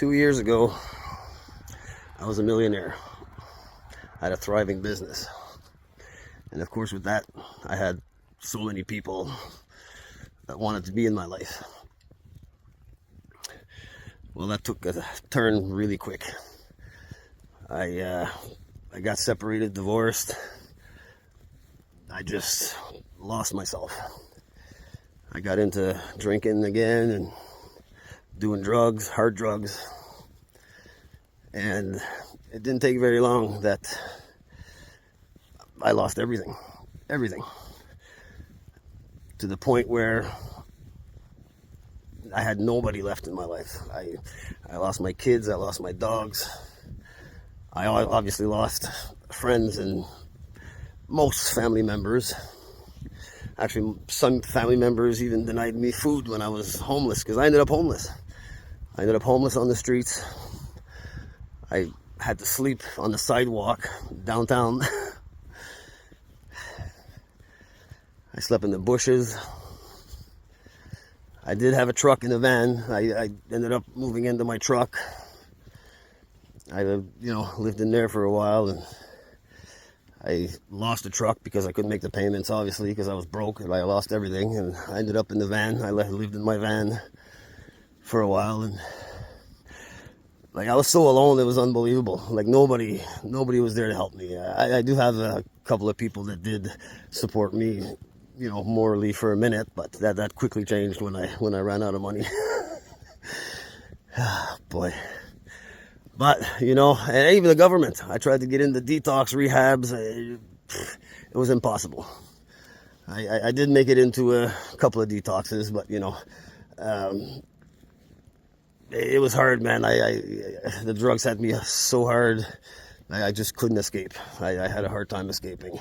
2 years ago, I was a millionaire. I had a thriving business. And of course, with that, I had so many people that wanted to be in my life. Well, that took a turn really quick. I got separated, divorced. I just lost myself. I got into drinking again and doing drugs, hard drugs. And it didn't take very long that I lost everything. To the point where I had nobody left in my life. I lost my kids, I lost my dogs. I obviously lost friends and most family members. Actually, some family members even denied me food when I was homeless, because I ended up homeless. I ended up homeless on the streets. I had to sleep on the sidewalk downtown. I slept in the bushes. I did have a truck in a van. I ended up moving into my truck. I lived in there for a while, and I lost the truck because I couldn't make the payments, obviously, because I was broke and I lost everything. And I ended up in the van. I lived in my van for a while, and I was so alone, it was unbelievable. Nobody was there to help me. I do have a couple of people that did support me, morally for a minute, but that quickly changed when I ran out of money. Boy. But, and even the government, I tried to get into detox rehabs. It was impossible. I did make it into a couple of detoxes, but, it was hard, man. The drugs had me so hard. I just couldn't escape. I had a hard time escaping.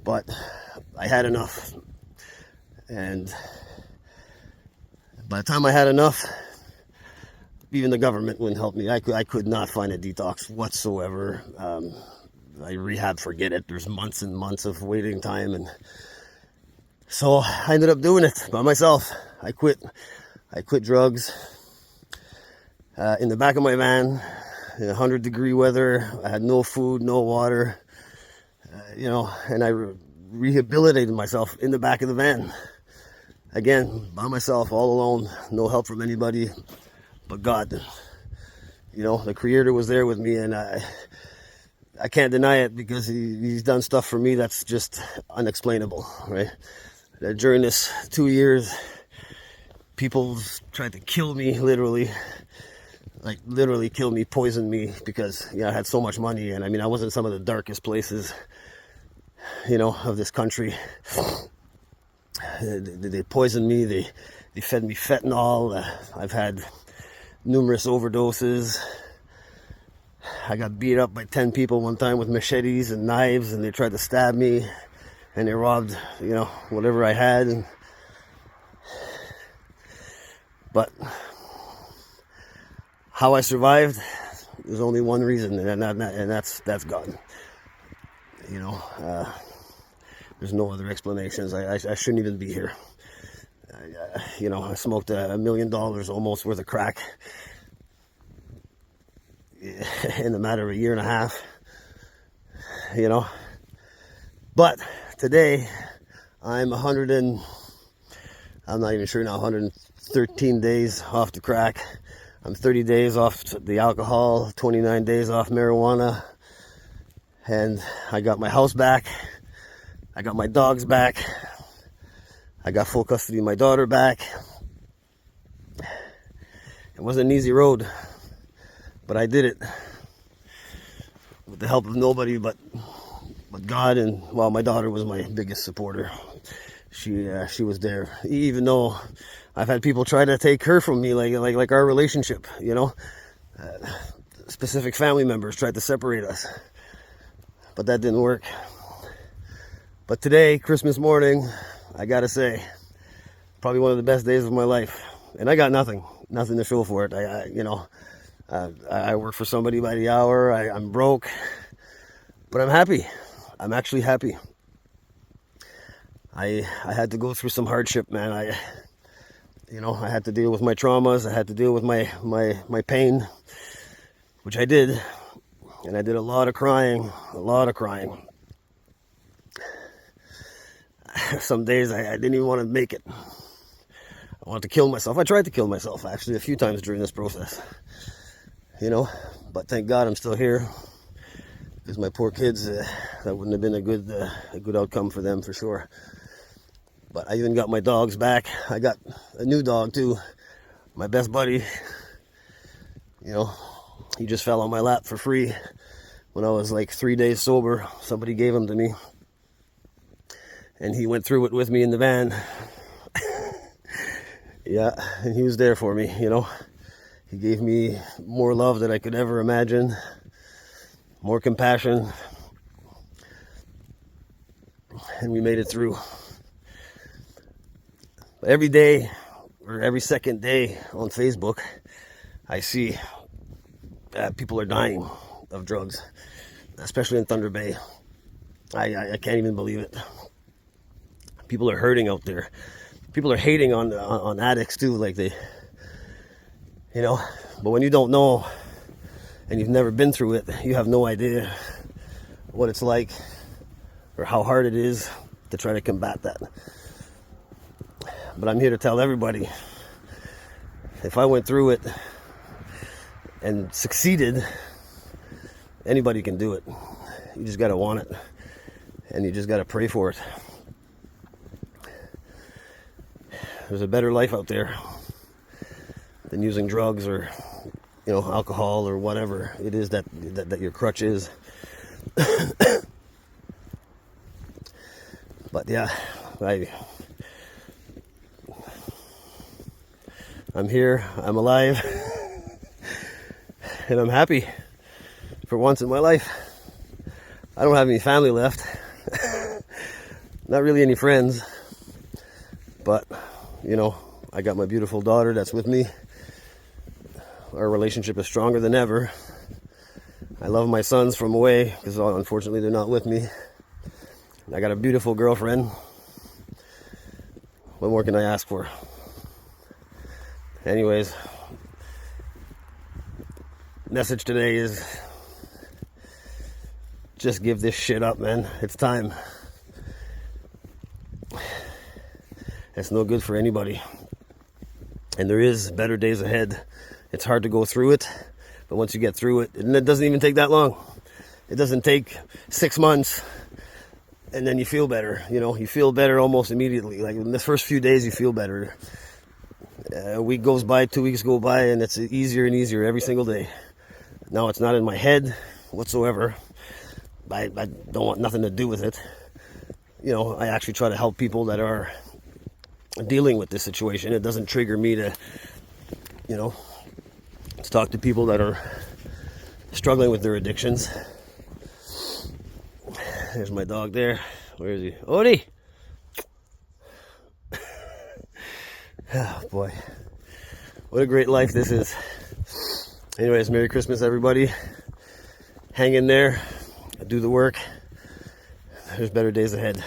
But I had enough. And by the time I had enough, even the government wouldn't help me. I could not find a detox whatsoever. Rehab, forget it. There's months and months of waiting time. And so I ended up doing it by myself. I quit drugs in the back of my van in 100-degree weather. I had no food, no water, and I rehabilitated myself in the back of the van. Again, by myself, all alone, no help from anybody but God. The Creator was there with me, and I can't deny it, because he's done stuff for me that's just unexplainable, right? During this 2 years, people tried to kill me, literally kill me, poison me, because I had so much money. And I was in some of the darkest places, of this country. They poisoned me. They fed me fentanyl. I've had numerous overdoses. I got beat up by 10 people one time with machetes and knives, and they tried to stab me, and they robbed, whatever I had. But how I survived, there's only one reason, and that's God. There's no other explanations. I shouldn't even be here. I smoked $1 million almost worth of crack in a matter of a year and a half. But today I'm not even sure now, 113 days off the crack. I'm 30 days off the alcohol, 29 days off marijuana, and I got my house back. I got my dogs back. I got full custody of my daughter back. It wasn't an easy road, but I did it with the help of nobody but God. And my daughter was my biggest supporter. She was there, even though I've had people try to take her from me, like our relationship. Specific family members tried to separate us, but that didn't work. But today, Christmas morning, I gotta say, probably one of the best days of my life, and I got nothing to show for it. I work for somebody by the hour. I'm broke, but I'm happy. I'm actually happy. I had to go through some hardship, man. You know, I had to deal with my traumas. I had to deal with my pain, which I did. And I did a lot of crying, Some days I didn't even want to make it. I wanted to kill myself. I tried to kill myself, actually, a few times during this process. You know, but thank God I'm still here. Because my poor kids, that wouldn't have been a good outcome for them, for sure. But I even got my dogs back. I got a new dog, too. My best buddy. You know, he just fell on my lap for free when I was like 3 days sober. Somebody gave him to me. And he went through it with me in the van. Yeah, and he was there for me, you know. He gave me more love than I could ever imagine. More compassion. And we made it through. But every day, or every second day on Facebook, I see people are dying of drugs, especially in Thunder Bay. I can't even believe it. People are hurting out there. People are hating on addicts too, like they, you know. But when you don't know and you've never been through it, you have no idea what it's like or how hard it is to try to combat that. But I'm here to tell everybody, if I went through it and succeeded, anybody can do it. You just got to want it, and you just got to pray for it. There's a better life out there than using drugs or, you know, alcohol or whatever it is that your crutch is. But yeah, I'm here, I'm alive, and I'm happy for once in my life. I don't have any family left, not really any friends, but, you know, I got my beautiful daughter that's with me. Our relationship is stronger than ever. I love my sons from away, because unfortunately they're not with me. I got a beautiful girlfriend. What more can I ask for? Anyways, message today is just give this shit up, man. It's time. It's no good for anybody. And there is better days ahead. It's hard to go through it, but once you get through it, and it doesn't even take that long. It doesn't take 6 months, and then you feel better. You know, you feel better almost immediately. Like in the first few days, you feel better. A week goes by, 2 weeks go by, and it's easier and easier every single day. Now it's not in my head whatsoever. I don't want nothing to do with it. You know, I actually try to help people that are dealing with this situation. It doesn't trigger me to, you know, to talk to people that are struggling with their addictions. There's my dog there. Where is he? Odie! Oh boy, what a great life this is. Anyways, Merry Christmas, everybody. Hang in there, do the work. There's better days ahead.